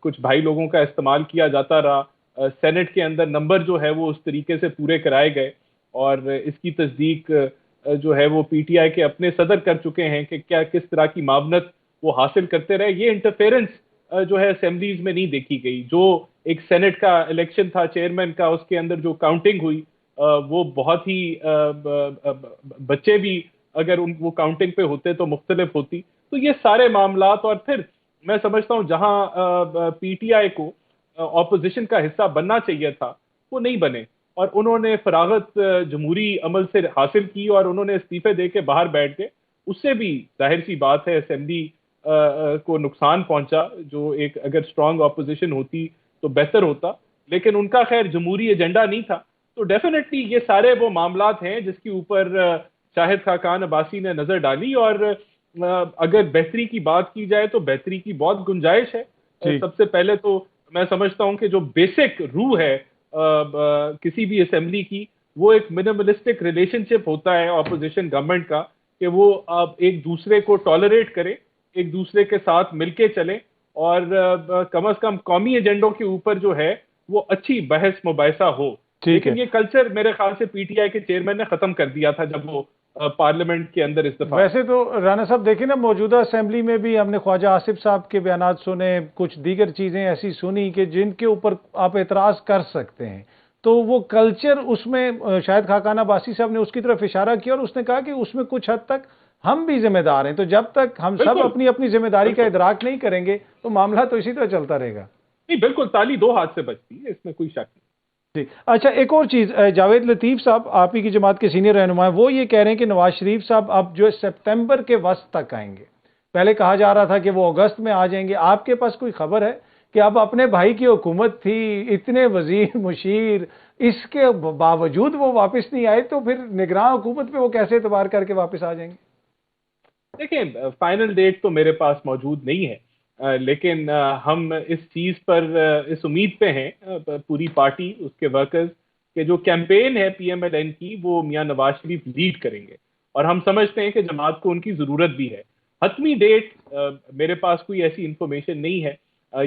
کچھ بھائی لوگوں کا استعمال کیا جاتا رہا. سینٹ کے اندر نمبر جو ہے وہ اس طریقے سے پورے کرائے گئے اور اس کی تصدیق جو ہے وہ پی ٹی آئی کے اپنے صدر کر چکے ہیں کہ کیا کس طرح کی معاونت وہ حاصل کرتے رہے. یہ انٹرفیرنس جو ہے اسمبلیز میں نہیں دیکھی گئی. جو ایک سینٹ کا الیکشن تھا چیئرمین کا, اس کے اندر جو کاؤنٹنگ ہوئی وہ بہت ہی بچے بھی اگر وہ کاؤنٹنگ پہ ہوتے تو مختلف ہوتی. تو یہ سارے معاملات, اور پھر میں سمجھتا ہوں جہاں پی ٹی آئی کو اپوزیشن کا حصہ بننا چاہیے تھا وہ نہیں بنے, اور انہوں نے فراغت جمہوری عمل سے حاصل کی اور انہوں نے استعفے دے کے باہر بیٹھ گئے. اس سے بھی ظاہر سی بات ہے اسمبلی کو نقصان پہنچا. جو ایک اگر اسٹرانگ اپوزیشن ہوتی تو بہتر ہوتا, لیکن ان کا خیر جمہوری ایجنڈا نہیں تھا. تو ڈیفینیٹلی یہ سارے وہ معاملات ہیں جس کے اوپر شاہد خاقان عباسی نے نظر ڈالی, اور اگر بہتری کی بات کی جائے تو بہتری کی بہت گنجائش ہے. سب سے پہلے تو میں سمجھتا ہوں کہ جو بیسک روح ہے کسی بھی اسمبلی کی, وہ ایک منیملسٹک ریلیشن شپ ہوتا ہے اپوزیشن گورنمنٹ کا, کہ وہ ایک دوسرے کو ٹالریٹ کرے, ایک دوسرے کے ساتھ مل کے چلیں, اور کم از کم قومی ایجنڈوں کے اوپر جو ہے وہ اچھی بحث مباحثہ ہو. لیکن یہ کلچر میرے خیال سے پی ٹی آئی کے چیئرمین نے ختم کر دیا تھا جب وہ پارلیمنٹ کے اندر اس دفعہ. ویسے تو رانا صاحب دیکھیں نا, موجودہ اسمبلی میں بھی ہم نے خواجہ آصف صاحب کے بیانات سنے, کچھ دیگر چیزیں ایسی سنی کہ جن کے اوپر آپ اعتراض کر سکتے ہیں. تو وہ کلچر اس میں شاہد خاقان عباسی صاحب نے اس کی طرف اشارہ کیا, اور اس نے کہا کہ اس میں کچھ حد تک ہم بھی ذمہ دار ہیں. تو جب تک ہم سب اپنی اپنی ذمہ داری کا ادراک نہیں کریں گے تو معاملہ تو اسی طرح چلتا رہے گا. نہیں, بالکل تالی دو ہاتھ سے بچتی ہے, اس میں کوئی شک نہیں. جی اچھا, ایک اور چیز, جاوید لطیف صاحب آپ ہی کی جماعت کے سینئر رہنما ہیں, وہ یہ کہہ رہے ہیں کہ نواز شریف صاحب اب جو سپتمبر کے وسط تک آئیں گے. پہلے کہا جا رہا تھا کہ وہ اگست میں آ جائیں گے. آپ کے پاس کوئی خبر ہے کہ اب اپنے بھائی کی حکومت تھی, اتنے وزیر مشیر, اس کے باوجود وہ واپس نہیں آئے, تو پھر نگراں حکومت پہ وہ کیسے اعتبار کر کے واپس آ جائیں گے؟ دیکھیں, فائنل ڈیٹ تو میرے پاس موجود نہیں ہے, لیکن ہم اس چیز پر اس امید پہ ہیں, پوری پارٹی, اس کے ورکرز, کہ جو کیمپین ہے پی ایم ایل این کی وہ میاں نواز شریف لیڈ کریں گے, اور ہم سمجھتے ہیں کہ جماعت کو ان کی ضرورت بھی ہے. حتمی ڈیٹ میرے پاس کوئی ایسی انفارمیشن نہیں ہے.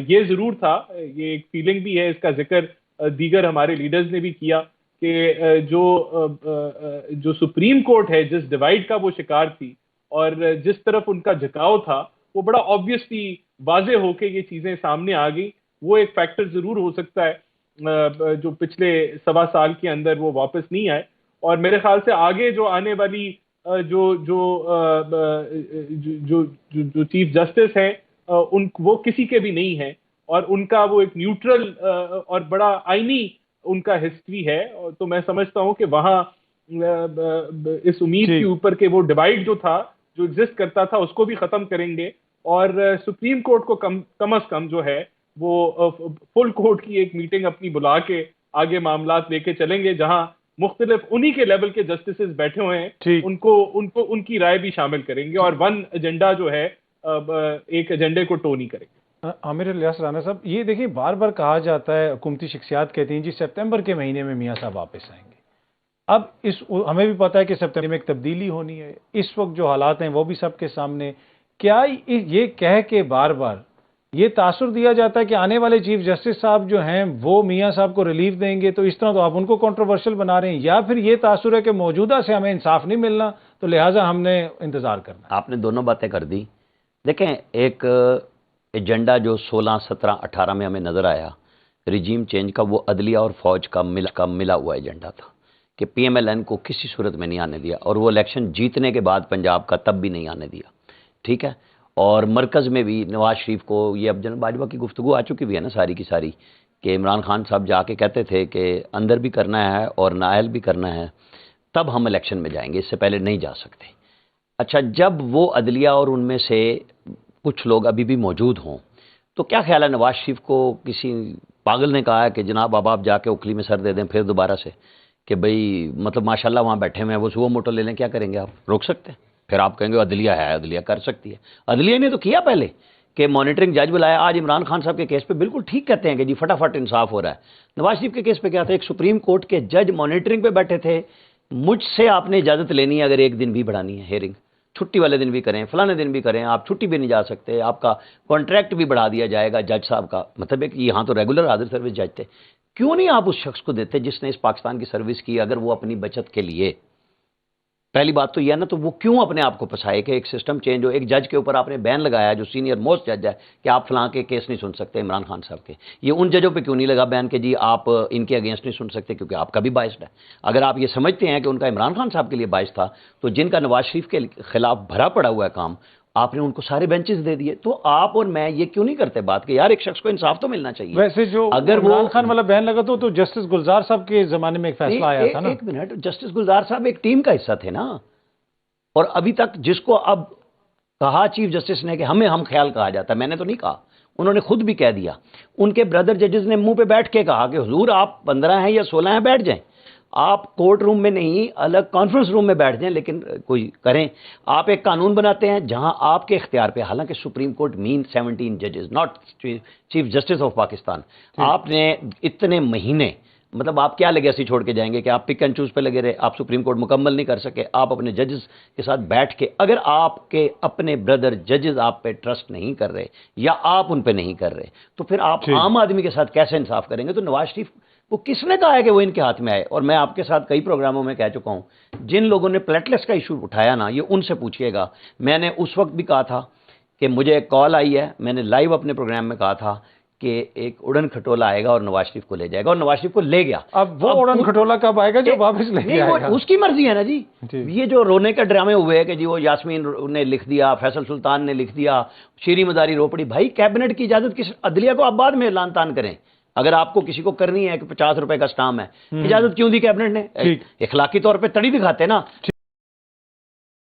یہ ضرور تھا, یہ ایک فیلنگ بھی ہے, اس کا ذکر دیگر ہمارے لیڈرز نے بھی کیا, کہ جو سپریم کورٹ ہے جس ڈیوائیڈ کا وہ شکار تھی اور جس طرف ان کا جھکاؤ تھا, وہ بڑا آبویسلی واضح ہو کے یہ چیزیں سامنے آ گئی. وہ ایک فیکٹر ضرور ہو سکتا ہے جو پچھلے 1.25 سال کے اندر وہ واپس نہیں آئے, اور میرے خیال سے آگے جو آنے والی جو چیف جسٹس ہیں وہ کسی کے بھی نہیں ہیں, اور ان کا وہ ایک نیوٹرل اور بڑا آئینی ان کا ہسٹری ہے. تو میں سمجھتا ہوں کہ وہاں اس امید کے اوپر کہ وہ ڈیوائیڈ جو تھا, جو ایگزسٹ کرتا تھا, اس کو بھی ختم کریں گے, اور سپریم کورٹ کو کم از کم جو ہے وہ فل کورٹ کی ایک میٹنگ اپنی بلا کے آگے معاملات لے کے چلیں گے, جہاں مختلف انہی کے لیول کے جسٹسز بیٹھے ہوئے ہیں, ان کی رائے بھی شامل کریں گے, اور ون ایجنڈا جو ہے ایک ایجنڈے کو ٹو نہیں کریں گے. عامر الیاس رانا صاحب, یہ دیکھیں بار بار کہا جاتا ہے, حکومتی شخصیات کہتی ہیں جی سپتمبر کے مہینے میں میاں صاحب واپس آئیں گے. اب ہمیں بھی پتا ہے کہ سپتمبر میں ایک تبدیلی ہونی ہے, اس وقت جو حالات ہیں وہ بھی سب کے سامنے. کیا یہ کہہ کے بار بار یہ تاثر دیا جاتا ہے کہ آنے والے چیف جسٹس صاحب جو ہیں وہ میاں صاحب کو ریلیف دیں گے, تو اس طرح تو آپ ان کو کنٹروورشل بنا رہے ہیں, یا پھر یہ تاثر ہے کہ موجودہ سے ہمیں انصاف نہیں ملنا تو لہٰذا ہم نے انتظار کرنا؟ آپ نے دونوں باتیں کر دی. دیکھیں, ایک ایجنڈا جو 16, 17, 18 میں ہمیں نظر آیا ریجیم چینج کا, وہ عدلیہ اور فوج کا ملا ہوا ایجنڈا تھا کہ پی ایم ایل این کو کسی صورت میں نہیں آنے دیا, اور وہ الیکشن جیتنے کے بعد پنجاب کا تب بھی نہیں آنے دیا. ٹھیک ہے, اور مرکز میں بھی نواز شریف کو, یہ اب جناب باجوہ کی گفتگو آ چکی بھی ہے نا ساری کی ساری, کہ عمران خان صاحب جا کے کہتے تھے کہ اندر بھی کرنا ہے اور نائل بھی کرنا ہے, تب ہم الیکشن میں جائیں گے, اس سے پہلے نہیں جا سکتے. اچھا, جب وہ عدلیہ اور ان میں سے کچھ لوگ ابھی بھی موجود ہوں, تو کیا خیال ہے نواز شریف کو کسی پاگل نے کہا ہے کہ جناب اب آپ جا کے اوکھلی میں سر دے دیں پھر دوبارہ سے, کہ بھئی مطلب ماشاءاللہ وہاں بیٹھے ہوئے ہیں, وہ صبح موٹو لے لیں, کیا کریں گے آپ, روک سکتے ہیں؟ پھر آپ کہیں گے عدلیہ ہے, عدلیہ کر سکتی ہے. عدلیہ نے تو کیا پہلے کہ مانیٹرنگ جج بلایا. آج عمران خان صاحب کے کیس پہ بالکل ٹھیک کہتے ہیں کہ جی فٹافٹ انصاف ہو رہا ہے. نواز شریف کے کیس پہ کیا تھا, ایک سپریم کورٹ کے جج مانیٹرنگ پہ بیٹھے تھے, مجھ سے آپ نے اجازت لینی ہے اگر ایک دن بھی بڑھانی ہے ہیئرنگ, چھٹی والے دن بھی کریں، فلانے دن بھی کریں، آپ چھٹی بھی نہیں جا سکتے، آپ کا کانٹریکٹ بھی بڑھا دیا جائے گا جج صاحب کا، مطلب ہے کہ یہاں تو ریگولر حاضر سروس جج تھے، کیوں نہیں آپ اس شخص کو دیتے جس نے اس پاکستان کی سروس کی؟ اگر وہ اپنی بچت کے لیے، پہلی بات تو یہ ہے نا، تو وہ کیوں اپنے آپ کو پھنسائے کہ ایک سسٹم چینج ہو؟ ایک جج کے اوپر آپ نے بین لگایا جو سینئر موسٹ جج ہے کہ آپ فلاں کے کیس نہیں سن سکتے عمران خان صاحب کے، یہ ان ججوں پہ کیوں نہیں لگا بین کہ جی آپ ان کے اگینسٹ نہیں سن سکتے کیونکہ آپ کا بھی باعث ہے؟ اگر آپ یہ سمجھتے ہیں کہ ان کا عمران خان صاحب کے لیے باعث تھا تو جن کا نواز شریف کے خلاف بھرا پڑا ہوا ہے کام، آپ نے ان کو سارے بینچز دے دیے، تو آپ اور میں یہ کیوں نہیں کرتے بات کہ یار ایک شخص کو انصاف تو ملنا چاہیے؟ ویسے جو اگر وہ عمران خان والا بیان لگا تو جسٹس گلزار صاحب کے زمانے میں ایک فیصلہ آیا تھا نا۔ ایک منٹ، جسٹس گلزار صاحب ایک ٹیم کا حصہ تھے نا، اور ابھی تک جس کو اب کہا چیف جسٹس نے کہ ہم خیال کہا جاتا ہے، میں نے تو نہیں کہا، انہوں نے خود بھی کہہ دیا، ان کے بردر ججز نے منہ پہ بیٹھ کے کہا کہ حضور آپ 15 ہیں یا 16 ہیں بیٹھ جائیں، آپ کورٹ روم میں نہیں الگ کانفرنس روم میں بیٹھ جائیں، لیکن کوئی کریں، آپ ایک قانون بناتے ہیں جہاں آپ کے اختیار پہ، حالانکہ سپریم کورٹ مین 17 ججز not chief justice of Pakistan, آپ نے اتنے مہینے، مطلب آپ کیا لیگیسی چھوڑ کے جائیں گے کہ آپ پک اینڈ چوز پہ لگے رہے، آپ سپریم کورٹ مکمل نہیں کر سکے، آپ اپنے ججز کے ساتھ بیٹھ کے، اگر آپ کے اپنے بردر ججز آپ پہ ٹرسٹ نہیں کر رہے یا آپ ان پہ نہیں کر رہے تو پھر آپ عام آدمی کے ساتھ کیسے انصاف کریں گے؟ تو نواز شریف وہ کس نے کہا ہے کہ وہ ان کے ہاتھ میں آئے؟ اور میں آپ کے ساتھ کئی پروگراموں میں کہہ چکا ہوں، جن لوگوں نے پلیٹلیس کا ایشو اٹھایا نا، یہ ان سے پوچھئے گا، میں نے اس وقت بھی کہا تھا کہ مجھے ایک کال آئی ہے، میں نے لائیو اپنے پروگرام میں کہا تھا کہ ایک اڑن کھٹولہ آئے گا اور نواز شریف کو لے جائے گا، اور نواز شریف کو لے گیا۔ اب وہ اڑن کھٹولہ کب آئے گا جو واپس لے کے آئے گا؟ اس کی مرضی ہے نا جی۔ یہ جو رونے کا ڈرامے ہوئے کہ جی وہ یاسمین نے لکھ دیا، فیصل سلطان نے لکھ دیا، شیری مداری رو پڑی، بھائی کیبنٹ کی اجازت کس؟ عدلیہ کو آپ بعد میں اعلان تان کریں، اگر آپ کو کسی کو کرنی ہے کہ 50 روپے کا سٹام ہے، اجازت کیوں دی کیبنٹ نے؟ اخلاقی طور پہ تڑی دکھاتے نا۔